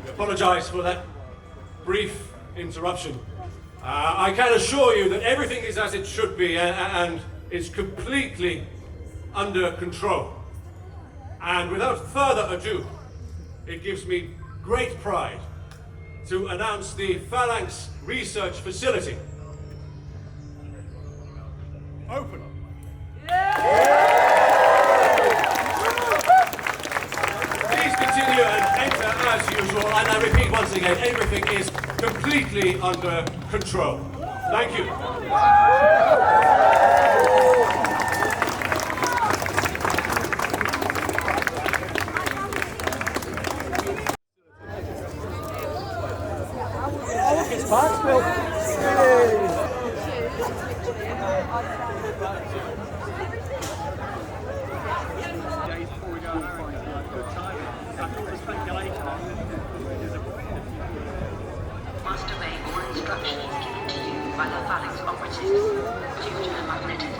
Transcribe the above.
Apologize for that brief interruption. I can assure you that everything is as it should be and is completely under control. And without further ado, it gives me great pride to announce the Phalanx Research Facility. Open. Please continue and enter as usual, and I repeat once again, everything is completely under control. Thank you. It's parked still. Must obey all instructions given to you by the Phalanx operatives due to the magnetic